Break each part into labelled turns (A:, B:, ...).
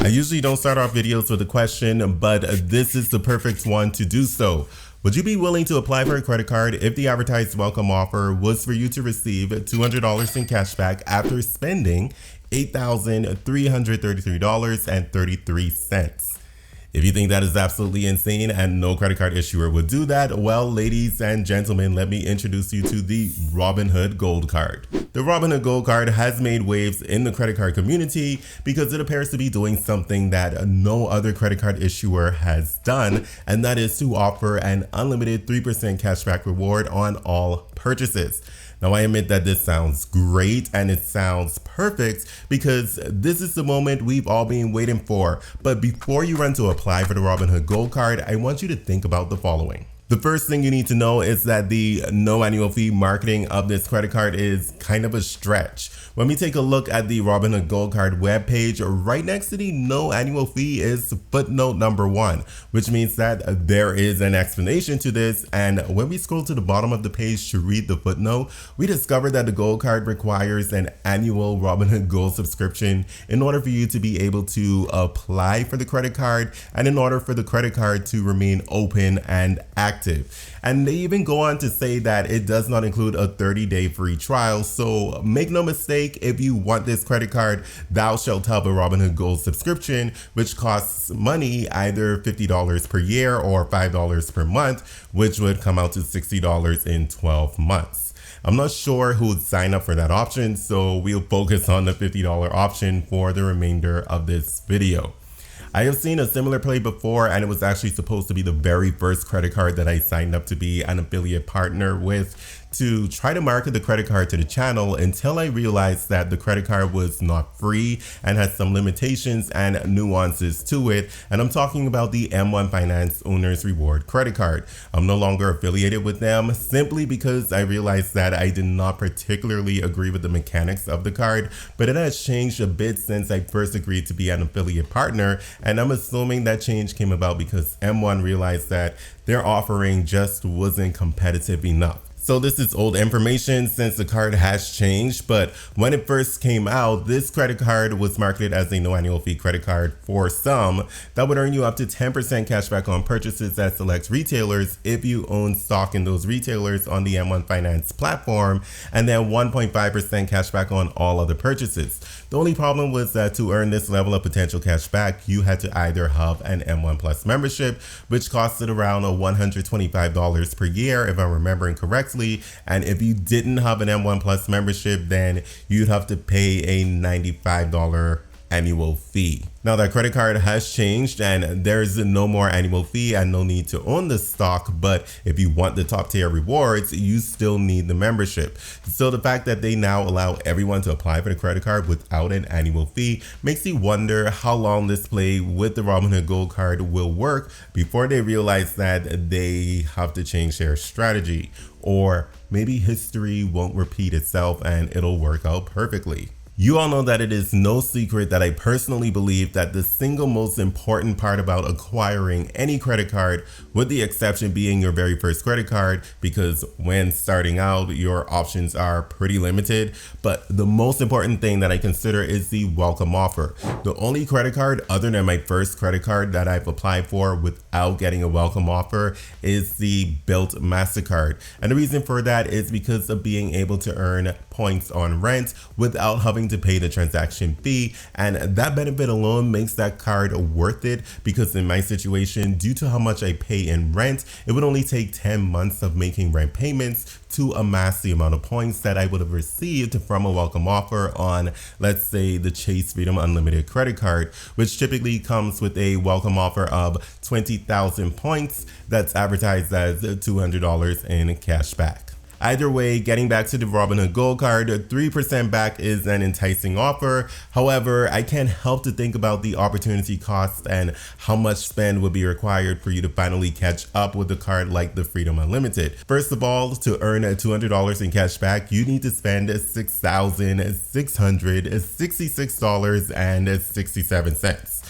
A: I usually don't start off videos with a question, but this is the perfect one to do so. Would you be willing to apply for a credit card if the advertised welcome offer was for you to receive $200 in cash back after spending $8,333.33? If you think that is absolutely insane and no credit card issuer would do that, well, ladies and gentlemen, let me introduce you to the Robinhood Gold card. The Robinhood Gold card has made waves in the credit card community because it appears to be doing something that no other credit card issuer has done, and that is to offer an unlimited 3% cashback reward on all purchases. Now, I admit that this sounds great and it sounds perfect because this is the moment we've all been waiting for. But before you run to apply for the Robinhood Gold card, I want you to think about the following. The first thing you need to know is that the no annual fee marketing of this credit card is kind of a stretch. When we take a look at the Robinhood Gold card webpage, right next to the no annual fee is footnote number 1, which means that there is an explanation to this. And when we scroll to the bottom of the page to read the footnote, we discover that the Gold card requires an annual Robinhood Gold subscription in order for you to be able to apply for the credit card and in order for the credit card to remain open and active. And they even go on to say that it does not include a 30-day free trial. So make no mistake, if you want this credit card, thou shalt have a Robinhood Gold subscription, which costs money, either $50 per year or $5 per month, which would come out to $60 in 12 months. I'm not sure who would sign up for that option, so we'll focus on the $50 option for the remainder of this video. I have seen a similar play before, and it was actually supposed to be the very first credit card that I signed up to be an affiliate partner with, to try to market the credit card to the channel, until I realized that the credit card was not free and had some limitations and nuances to it. And I'm talking about the M1 Finance Owner's Reward credit card. I'm no longer affiliated with them simply because I realized that I did not particularly agree with the mechanics of the card, but it has changed a bit since I first agreed to be an affiliate partner. And I'm assuming that change came about because M1 realized that their offering just wasn't competitive enough. So this is old information since the card has changed, but when it first came out, this credit card was marketed as a no annual fee credit card for some that would earn you up to 10% cashback on purchases at select retailers if you own stock in those retailers on the M1 Finance platform, and then 1.5% cashback on all other purchases. The only problem was that to earn this level of potential cashback, you had to either have an M1 Plus membership, which costed around $125 per year, if I'm remembering correctly. And if you didn't have an M1 Plus membership, then you'd have to pay a $95 annual fee. Now that credit card has changed and there's no more annual fee and no need to own the stock, but if you want the top tier rewards, you still need the membership. So the fact that they now allow everyone to apply for the credit card without an annual fee makes you wonder how long this play with the Robinhood Gold card will work before they realize that they have to change their strategy, or maybe history won't repeat itself and it'll work out perfectly. You all know that it is no secret that I personally believe that the single most important part about acquiring any credit card, with the exception being your very first credit card, because when starting out, your options are pretty limited, but the most important thing that I consider is the welcome offer. The only credit card other than my first credit card that I've applied for without getting a welcome offer is the Built MasterCard. And the reason for that is because of being able to earn points on rent without having to pay the transaction fee, and that benefit alone makes that card worth it, because in my situation, due to how much I pay in rent, it would only take 10 months of making rent payments to amass the amount of points that I would have received from a welcome offer on, let's say, the Chase Freedom Unlimited credit card, which typically comes with a welcome offer of 20,000 points that's advertised as $200 in cash back. Either way, getting back to the Robinhood Gold card, 3% back is an enticing offer. However, I can't help to think about the opportunity cost and how much spend would be required for you to finally catch up with a card like the Freedom Unlimited. First of all, to earn $200 in cash back, you need to spend $6,666.67.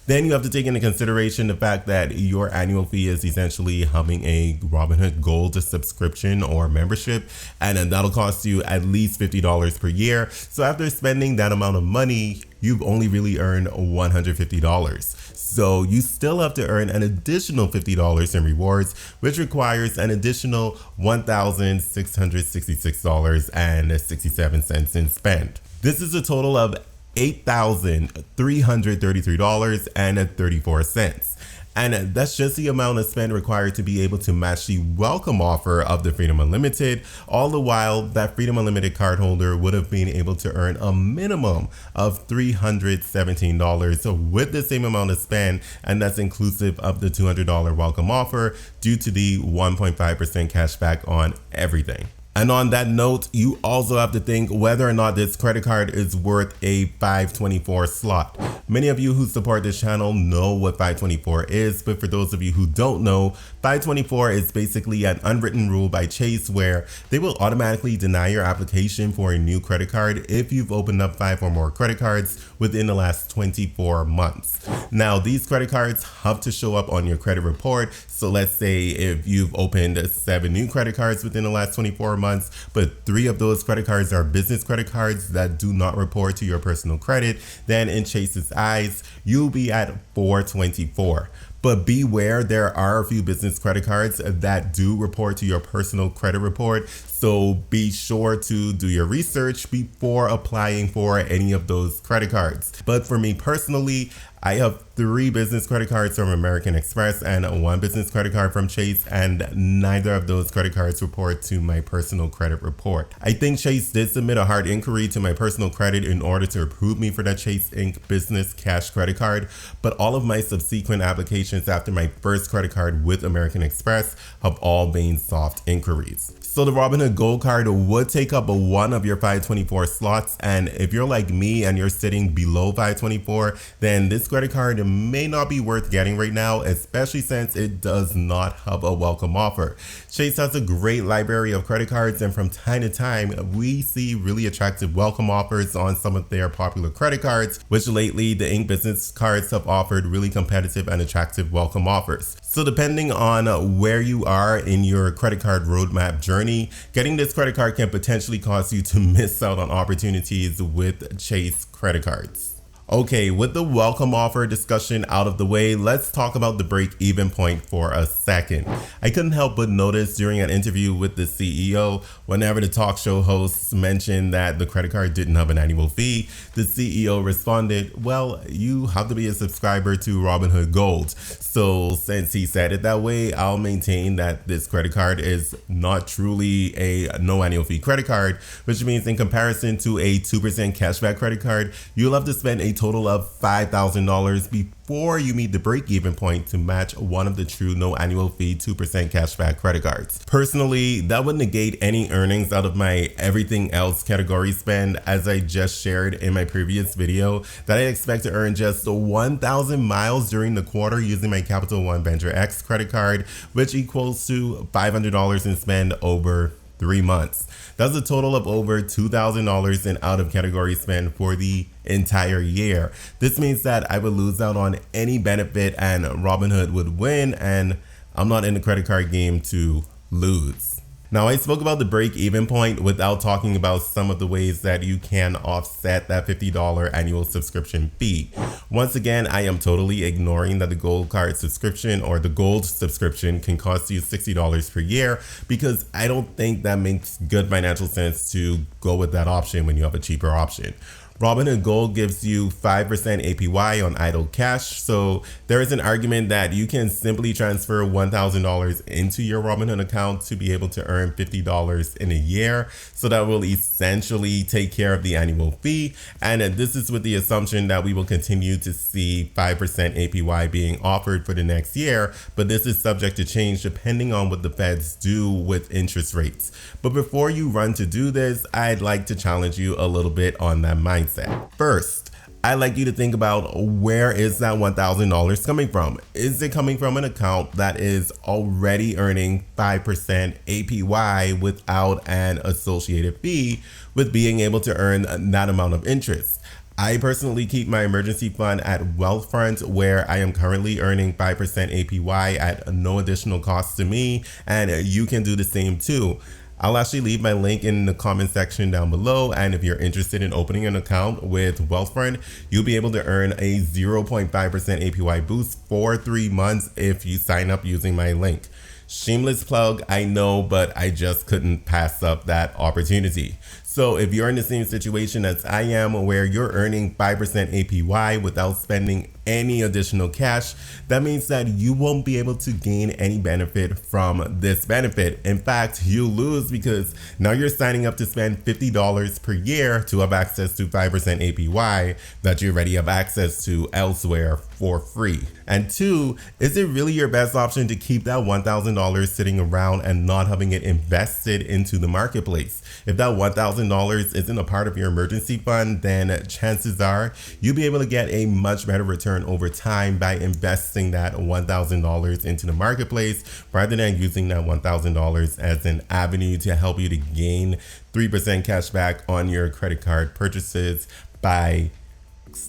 A: Then you have to take into consideration the fact that your annual fee is essentially having a Robinhood Gold subscription or membership, and that'll cost you at least $50 per year. So after spending that amount of money, you've only really earned $150. So you still have to earn an additional $50 in rewards, which requires an additional $1,666.67 in spend. This is a total of $8,333.34. And that's just the amount of spend required to be able to match the welcome offer of the Freedom Unlimited. All the while, that Freedom Unlimited cardholder would have been able to earn a minimum of $317 with the same amount of spend, and that's inclusive of the $200 welcome offer due to the 1.5% cash back on everything. And on that note, you also have to think whether or not this credit card is worth a 524 slot. Many of you who support this channel know what 524 is, but for those of you who don't know, 524 is basically an unwritten rule by Chase where they will automatically deny your application for a new credit card if you've opened up 5 or more credit cards within the last 24 months. Now, these credit cards have to show up on your credit report. So let's say if you've opened 7 new credit cards within the last 24 months, but 3 of those credit cards are business credit cards that do not report to your personal credit, then in Chase's eyes, you'll be at 424. But beware, there are a few business credit cards that do report to your personal credit report. So be sure to do your research before applying for any of those credit cards. But for me personally, I have 3 business credit cards from American Express and 1 business credit card from Chase, and neither of those credit cards report to my personal credit report. I think Chase did submit a hard inquiry to my personal credit in order to approve me for that Chase Inc. business cash credit card, but all of my subsequent applications after my first credit card with American Express have all been soft inquiries. So the Robinhood Gold card would take up one of your 524 slots, and if you're like me and you're sitting below 524, then this credit card may not be worth getting right now, especially since it does not have a welcome offer. Chase has a great library of credit cards, and from time to time, we see really attractive welcome offers on some of their popular credit cards, which lately the Inc. business cards have offered really competitive and attractive welcome offers. So depending on where you are in your credit card roadmap journey, getting this credit card can potentially cause you to miss out on opportunities with Chase credit cards. Okay, with the welcome offer discussion out of the way, let's talk about the break-even point for a second. I couldn't help but notice during an interview with the CEO, whenever the talk show hosts mentioned that the credit card didn't have an annual fee, the CEO responded, well, you have to be a subscriber to Robinhood Gold. So since he said it that way, I'll maintain that this credit card is not truly a no annual fee credit card, which means in comparison to a 2% cashback credit card, you'll have to spend a total of $5,000 before you meet the break-even point to match one of the true no annual fee 2% cashback credit cards. Personally, that would negate any earnings out of my everything else category spend, as I just shared in my previous video that I expect to earn just 1,000 miles during the quarter using my Capital One Venture X credit card, which equals to $500 in spend over 3 months. That's a total of over $2,000 in out of category spend for the entire year. This means that I would lose out on any benefit and Robinhood would win, and I'm not in the credit card game to lose. Now, I spoke about the break-even point without talking about some of the ways that you can offset that $50 annual subscription fee. Once again, I am totally ignoring that the Gold Card subscription or the Gold subscription can cost you $60 per year, because I don't think that makes good financial sense to go with that option when you have a cheaper option. Robinhood Gold gives you 5% APY on idle cash, so there is an argument that you can simply transfer $1,000 into your Robinhood account to be able to earn $50 in a year, so that will essentially take care of the annual fee, and this is with the assumption that we will continue to see 5% APY being offered for the next year, but this is subject to change depending on what the feds do with interest rates. But before you run to do this, I'd like to challenge you a little bit on that mindset. First, I'd like you to think about, where is that $1,000 coming from? Is it coming from an account that is already earning 5% APY without an associated fee with being able to earn that amount of interest? I personally keep my emergency fund at Wealthfront, where I am currently earning 5% APY at no additional cost to me, and you can do the same too. I'll actually leave my link in the comment section down below, and if you're interested in opening an account with Wealthfront, you'll be able to earn a 0.5% APY boost for 3 months if you sign up using my link. Shameless plug, I know, but I just couldn't pass up that opportunity. So if you're in the same situation as I am, where you're earning 5% APY without spending any additional cash, that means that you won't be able to gain any benefit from this benefit. In fact, you'll lose, because now you're signing up to spend $50 per year to have access to 5% APY that you already have access to elsewhere for free. And 2, is it really your best option to keep that $1,000 sitting around and not having it invested into the marketplace? If that $1,000 isn't a part of your emergency fund, then chances are you'll be able to get a much better return over time by investing that $1,000 into the marketplace, rather than using that $1,000 as an avenue to help you to gain 3% cash back on your credit card purchases by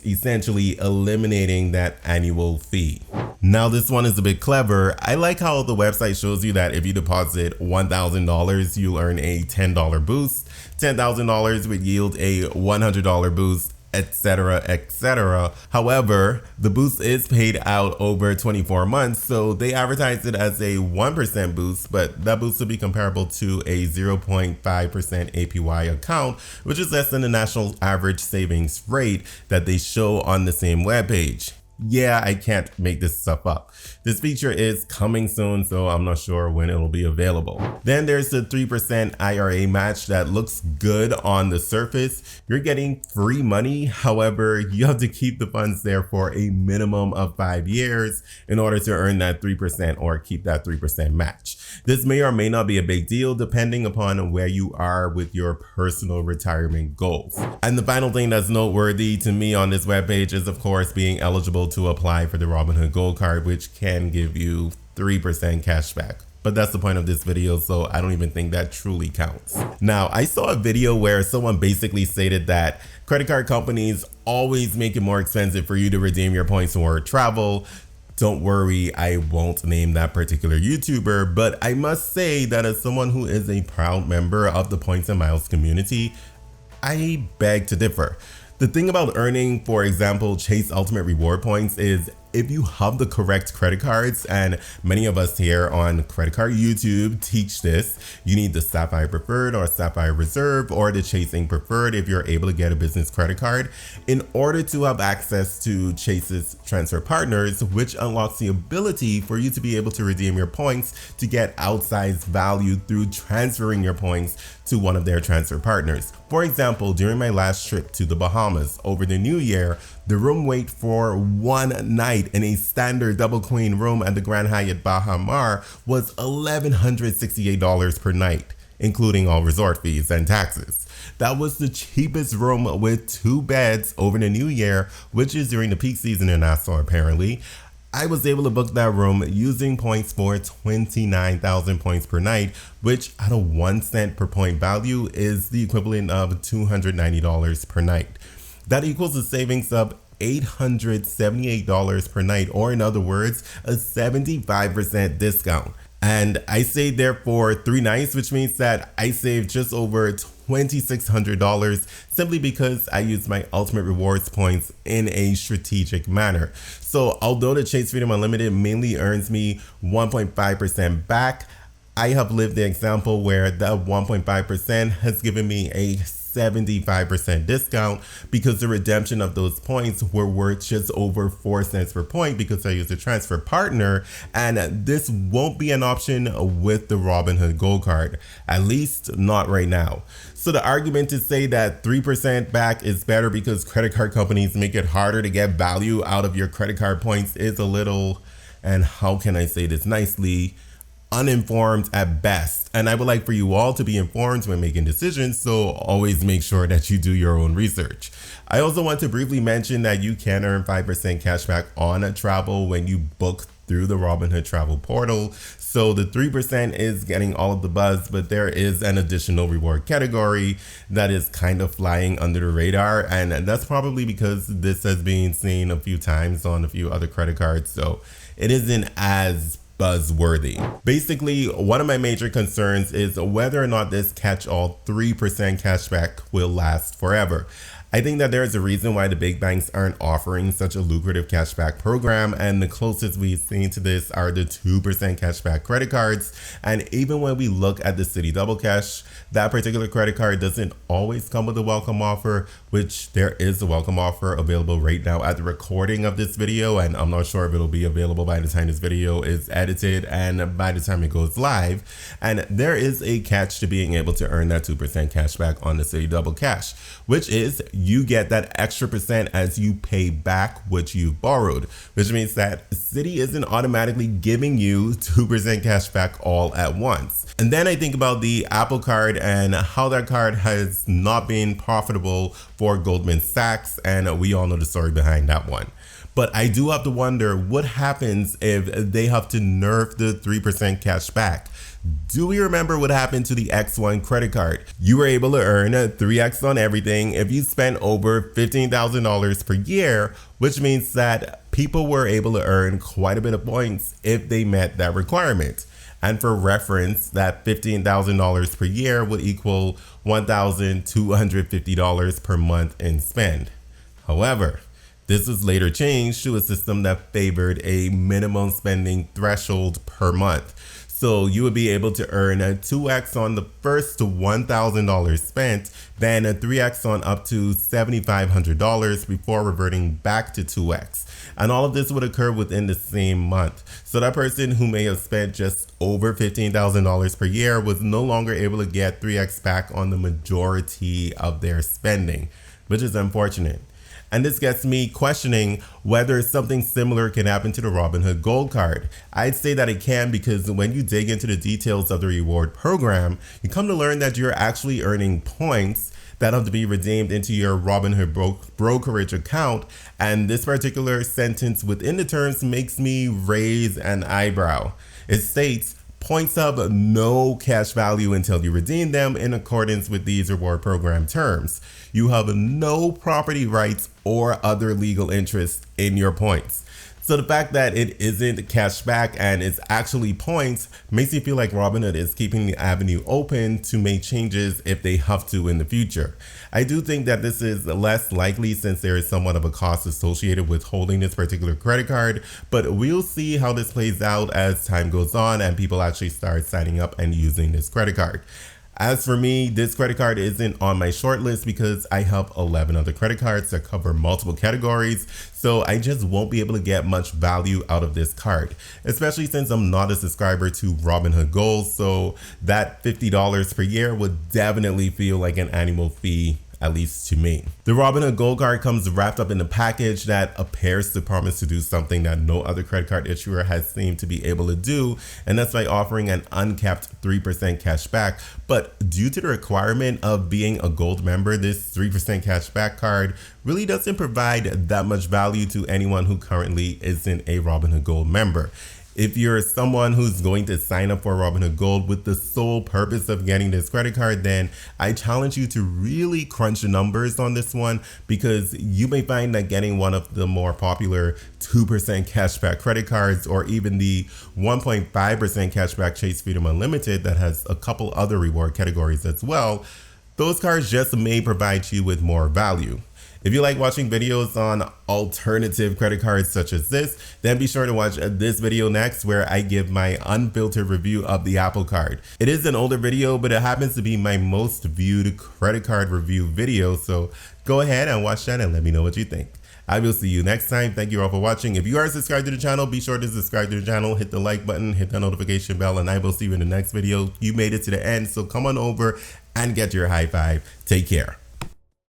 A: essentially eliminating that annual fee. Now, this one is a bit clever. I like how the website shows you that if you deposit $1,000, you'll earn a $10 boost. $10,000 would yield a $100 boost, etc., etc. However, the boost is paid out over 24 months, so they advertise it as a 1% boost, but that boost would be comparable to a 0.5% APY account, which is less than the national average savings rate that they show on the same webpage. Yeah, I can't make this stuff up. This feature is coming soon, so I'm not sure when it'll be available. Then there's the 3% IRA match that looks good on the surface. You're getting free money. However, you have to keep the funds there for a minimum of 5 years in order to earn that 3% or keep that 3% match. This may or may not be a big deal depending upon where you are with your personal retirement goals. And the final thing that's noteworthy to me on this webpage is, of course, being eligible to apply for the Robinhood Gold card, which can give you 3% cash back. But that's the point of this video, so I don't even think that truly counts. Now, I saw a video where someone basically stated that credit card companies always make it more expensive for you to redeem your points for travel. Don't worry, I won't name that particular YouTuber, but I must say that as someone who is a proud member of the Points and Miles community, I beg to differ. The thing about earning, for example, Chase Ultimate Reward points is if you have the correct credit cards, and many of us here on Credit Card YouTube teach this, you need the Sapphire Preferred or Sapphire Reserve or the Chasing Preferred if you're able to get a business credit card, in order to have access to Chase's transfer partners, which unlocks the ability for you to be able to redeem your points to get outsized value through transferring your points to one of their transfer partners. For example, during my last trip to the Bahamas over the New Year, the room wait for one night in a standard double queen room at the Grand Hyatt Baha Mar was $1,168 per night, including all resort fees and taxes. That was the cheapest room with 2 beds over the New Year, which is during the peak season in Nassau apparently. I was able to book that room using points for 29,000 points per night, which at a 1 cent per point value is the equivalent of $290 per night. That equals a savings of $878 per night, or in other words, a 75% discount. And I stayed there for 3 nights, which means that I saved just over $2,600 simply because I used my Ultimate Rewards points in a strategic manner. So although the Chase Freedom Unlimited mainly earns me 1.5% back, I have lived the example where that 1.5% has given me a 75% discount because the redemption of those points were worth just over 4 cents per point because I used a transfer partner, and this won't be an option with the Robinhood Gold card, at least not right now. So the argument to say that 3% back is better because credit card companies make it harder to get value out of your credit card points is a little, and how can I say this nicely, uninformed at best. And I would like for you all to be informed when making decisions, so always make sure that you do your own research. I also want to briefly mention that you can earn 5% cashback on travel when you book through the Robinhood travel portal. So the 3% is getting all of the buzz, but there is an additional reward category that is kind of flying under the radar, and that's probably because this has been seen a few times on a few other credit cards, so it isn't as buzzworthy. Basically, one of my major concerns is whether or not this catch-all 3% cashback will last forever. I think that there is a reason why the big banks aren't offering such a lucrative cashback program, and the closest we've seen to this are the 2% cashback credit cards. And even when we look at the Citi Double Cash, that particular credit card doesn't always come with a welcome offer, which there is a welcome offer available right now at the recording of this video, and I'm not sure if it'll be available by the time this video is edited and by the time it goes live. And there is a catch to being able to earn that 2% cashback on the Citi Double Cash, which is you get that extra percent as you pay back what you've borrowed, which means that Citi isn't automatically giving you 2% cash back all at once. And then I think about the Apple Card and how that card has not been profitable for Goldman Sachs, and we all know the story behind that one. But I do have to wonder what happens if they have to nerf the 3% cash back. Do we remember what happened to the X1 credit card? You were able to earn 3x on everything if you spent over $15,000 per year, which means that people were able to earn quite a bit of points if they met that requirement. And for reference, that $15,000 per year would equal $1,250 per month in spend. However, this was later changed to a system that favored a minimum spending threshold per month. So you would be able to earn a 2x on the first $1,000 spent, then a 3x on up to $7,500 before reverting back to 2x. And all of this would occur within the same month. So that person who may have spent just over $15,000 per year was no longer able to get 3x back on the majority of their spending, which is unfortunate. And this gets me questioning whether something similar can happen to the Robinhood Gold card. I'd say that it can, because when you dig into the details of the reward program, you come to learn that you're actually earning points that have to be redeemed into your Robinhood brokerage account. And this particular sentence within the terms makes me raise an eyebrow. It states, points have no cash value until you redeem them in accordance with these reward program terms. You have no property rights or other legal interests in your points. So the fact that it isn't cash back and it's actually points makes me feel like Robinhood is keeping the avenue open to make changes if they have to in the future. I do think that this is less likely since there is somewhat of a cost associated with holding this particular credit card, but we'll see how this plays out as time goes on and people actually start signing up and using this credit card. As for me, this credit card isn't on my short list because I have 11 other credit cards that cover multiple categories, so I just won't be able to get much value out of this card, especially since I'm not a subscriber to Robinhood Gold, so that $50 per year would definitely feel like an annual fee, at least to me. The Robinhood Gold card comes wrapped up in a package that appears to promise to do something that no other credit card issuer has seemed to be able to do, and that's by offering an uncapped 3% cash back. But due to the requirement of being a gold member, this 3% cash back card really doesn't provide that much value to anyone who currently isn't a Robinhood Gold member. If you're someone who's going to sign up for Robinhood Gold with the sole purpose of getting this credit card, then I challenge you to really crunch the numbers on this one, because you may find that getting one of the more popular 2% cashback credit cards, or even the 1.5% cashback Chase Freedom Unlimited that has a couple other reward categories as well, those cards just may provide you with more value. If you like watching videos on alternative credit cards such as this, then be sure to watch this video next, where I give my unfiltered review of the Apple Card. It is an older video, but it happens to be my most viewed credit card review video, so go ahead and watch that and let me know what you think. I will see you next time. Thank you all for watching. If you are subscribed to the channel, be sure to subscribe to the channel, hit the like button, hit the notification bell, and I will see you in the next video. You made it to the end, so come on over and get your high five. Take care.